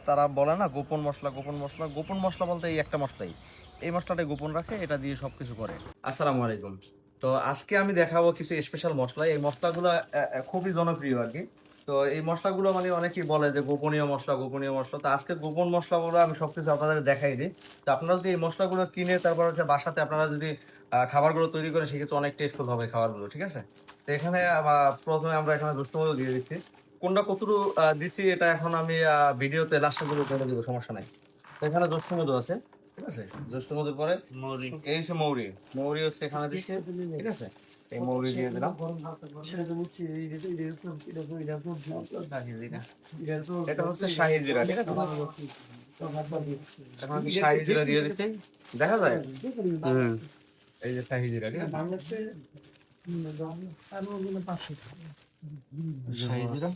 তারা বলে না গোপন মশলা, গোপন মশলা। গোপন মশলা বলতে এই একটা মশলাই, এই মশলাটাই গোপন রাখে, এটা দিয়ে সবকিছু করে। আসসালামু আলাইকুম। তো আজকে আমি দেখাবো কিছু স্পেশাল মশলা। এই মশলাগুলো খুবই জনপ্রিয় আর কি। তো এই মশলাগুলো মানে অনেকেই বলে যে গোপনীয় মশলা, গোপনীয় মশলা। তো আজকে গোপন মশলাগুলো আমি সবকিছু আপনাদের দেখাই দিই। তো আপনারা যদি এই মশলাগুলো কিনে তারপর হচ্ছে বাসাতে আপনারা যদি খাবারগুলো তৈরি করেন, সেক্ষেত্রে অনেক টেস্টফুল হবে খাবারগুলো, ঠিক আছে? তো এখানে প্রথমে আমরা এখানে দুষ্ট মধু দিয়ে দিচ্ছি। কোনটা কতটুকু দিছি এটা এখন আমি ভিডিওতে লাস্টে করে বলে দিব, সমস্যা নাই। তো এখানে দুষ্ট মধু আছে, ঠিক আছে? দুষ্ট মধুর পরে মৌরি, এই হচ্ছে মৌরি। মৌরি হচ্ছে এখানে দিচ্ছি, ঠিক আছে? এই মৌরি দিয়ে দিলাম। এটা হচ্ছে শাহি জিরা, ঠিক আছে? এখন আমি শাহি জিরা দিয়ে দিচ্ছি, দেখা যায়? এই যে শাহি জিরা, ঠিক আছে? শাহি জিরা,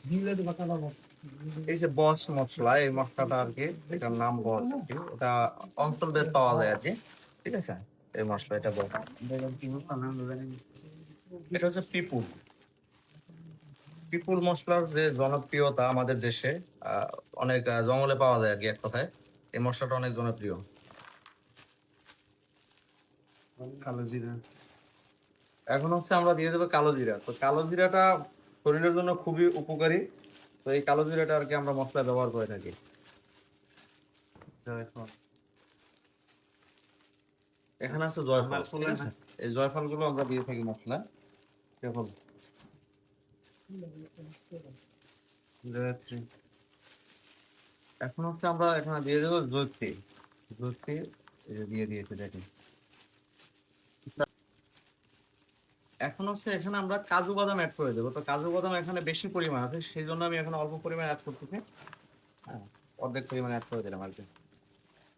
এই যে বস মশলা, এই মশলাটা আর কি, এটার নাম বস আর কি। এটা অঞ্চলভেদ পাওয়া যায় আর কি, ঠিক আছে? এই মশলা এটা বস। এটা হচ্ছে পিপুল। পিপুল মশলার যে জনপ্রিয়তা আমাদের দেশে অনেক জঙ্গলে পাওয়া যায় আর কি, এক কথায় এই মশলাটা অনেক জনপ্রিয়। কালো জিরা, এখন হচ্ছে আমরা দিয়ে দেবো কালো জিরা। তো কালো জিরাটা শরীরের জন্য খুবই উপকারী। তো এই কালো জিরাটা আর কি আমরা মশলা ব্যবহার করে থাকি। জয়ফল, এখানে আছে জয়ফল, ঠিক আছে? এই জয়ফল গুলো আমরা দিয়ে থাকি মশলা। জয়ফল, জয়ত্রী। এখন হচ্ছে আমরা এখানে দিয়ে দেবো জয়ত্রী। জয়ত্রী এই যে দিয়ে দিয়েছি, দেখেন। এখন হচ্ছে এখানে আমরা কাজু বাদাম অ্যাড করে দেবো। তো কাজু বাদাম এখানে বেশি পরিমাণ আছে, সেই জন্য আমি এখানে অল্প পরিমাণ অ্যাড করতেছি। হ্যাঁ, অর্ধেক পরিমাণ অ্যাড করে দিলাম আর কি।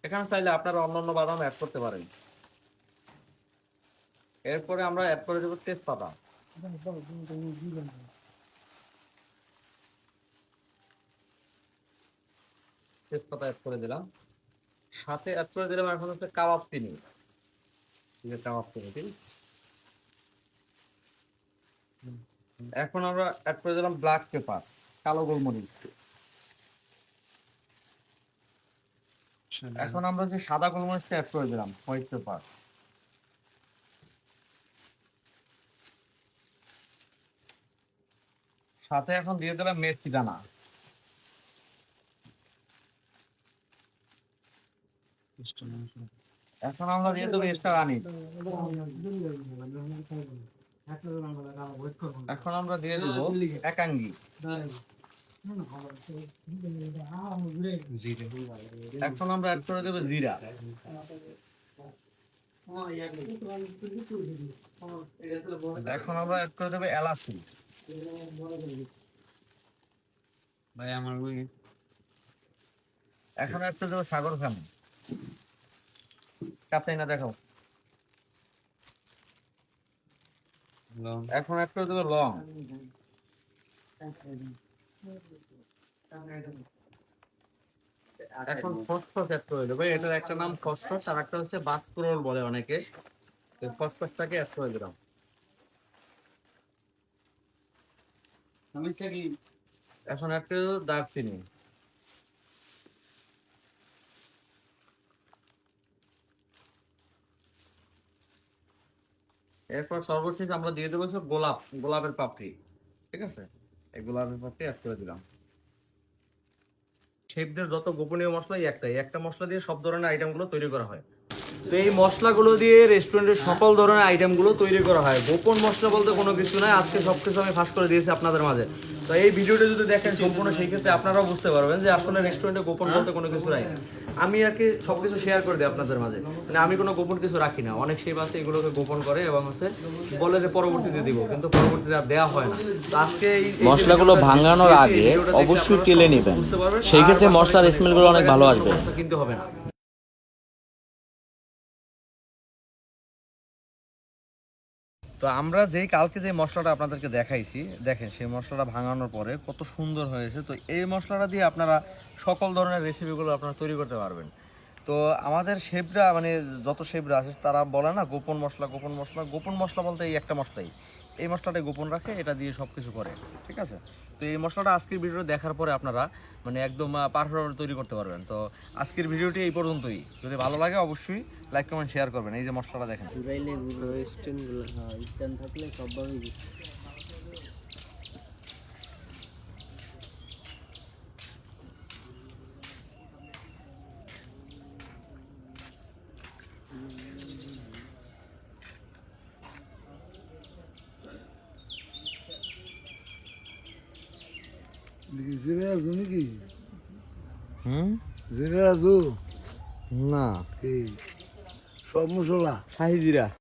এখানে চাইলে আপনারা অন্যান্য বাদাম অ্যাড করতে পারেন। এরপরে আমরা অ্যাড করে দেবো তেজপাতা। তেজপাতা অ্যাড করে দিলাম, সাথে অ্যাড করে দিলাম এখন হচ্ছে কাবাব চিনি। কাবাব চিনি, ঠিক আছে? এখন আমরা অ্যাড করে দিলাম ব্ল্যাক পেপার, কালো গোলমরিচ। এখন আমরা যে সাদা গোলমরিচটা অ্যাড করে দিলাম, হোয়াইট পেপার। সাথে এখন দিয়ে দিলাম মেথি দানা। এখন আমরা দিয়ে দেবো এক্সট্রা রানি। এখন আমরা দিয়ে দেবো একাঙ্গি। এখন আমরা অ্যাড করে দেবো জিরা। এখন আমরা অ্যাড করে দেবো এলাচি। ভাই আমার এখন অ্যাড করে দেবো সাগর খান। কাঁচাই না, দেখো। এখন অ্যাড করে দেবো লং। এখন ফসফরাস অ্যাড করে দেবো। এটার একটা নাম ফসফরাস, আর একটা হচ্ছে বাতকুরল বলে অনেকে। ফসফরাসটাকে অ্যাড করে দিলাম। এখন অ্যাড করে দেবো দারচিনি। এরপর সর্বশেষ আমরা দিয়ে দেবো গোলাপের পাপড়ি, ঠিক আছে? এই গোলাপের পাপড়ি অ্যাড করে দিলাম। শেফদের যত গোপনীয় মশলা একটাই, একটা মশলা দিয়ে সব ধরনের আইটেমগুলো তৈরি করা হয়। তো এই মশলাগুলো দিয়ে রেস্টুরেন্টের সকল ধরনের আইটেমগুলো তৈরি করা হয়। গোপন মশলা বলতে কোনো কিছু নাই, আজকে সবকিছু আমি ফাঁস করে দিয়েছি আপনাদের মাঝে। তো এই ভিডিওটা যদি দেখেন সম্পূর্ণ, সেই ক্ষেত্রে আপনারাও বুঝতে পারবেন যে আসলে রেস্টুরেন্টে গোপন বলতে কোনো কিছু নাই। আমি আর কি সবকিছু শেয়ার করে দিই আপনাদের মাঝে, মানে আমি কোনো গোপন কিছু রাখি না। অনেক শেফ আছে এগুলোকে গোপন করে এবং হচ্ছে বলে যে পরবর্তীতে দিব, কিন্তু পরবর্তীতে আর দেওয়া হয় না। তো আজকে এই মশলাগুলো ভাঙানোর আগে অবশ্যই তেলে নেবেন, সেই ক্ষেত্রে মশলার স্মেলগুলো অনেক ভালো আসবে। কিনতে হবে না। তো আমরা যেই কালকে যে মশলাটা আপনাদেরকে দেখাইছি, দেখেন সেই মশলাটা ভাঙানোর পরে কত সুন্দর হয়েছে। তো এই মশলাটা দিয়ে আপনারা সকল ধরনের রেসিপিগুলো আপনারা তৈরি করতে পারবেন। তো আমাদের শেফরা মানে যত শেফরা আছে তারা বলে না গোপন মশলা, গোপন মশলা। গোপন মশলা বলতে এই একটা মশলাই, এই মশলাটা গোপন রাখে, এটা দিয়ে সব কিছু করে, ঠিক আছে? তো এই মশলাটা আজকের ভিডিও দেখার পরে আপনারা মানে একদম পারফেক্টভাবে তৈরি করতে পারবেন। তো আজকের ভিডিওটি এই পর্যন্তই। যদি ভালো লাগে অবশ্যই লাইক কমেন্ট শেয়ার করবেন। এই যে মশলাটা দেখেন, ঘুরাইলে স্ট্যান্ডগুলো স্ট্যান্ড থাকলে সবভাবেই জিরে আজু নাকি? হুম, জিরে আজু না এই সব মশলা শাহি জিরা।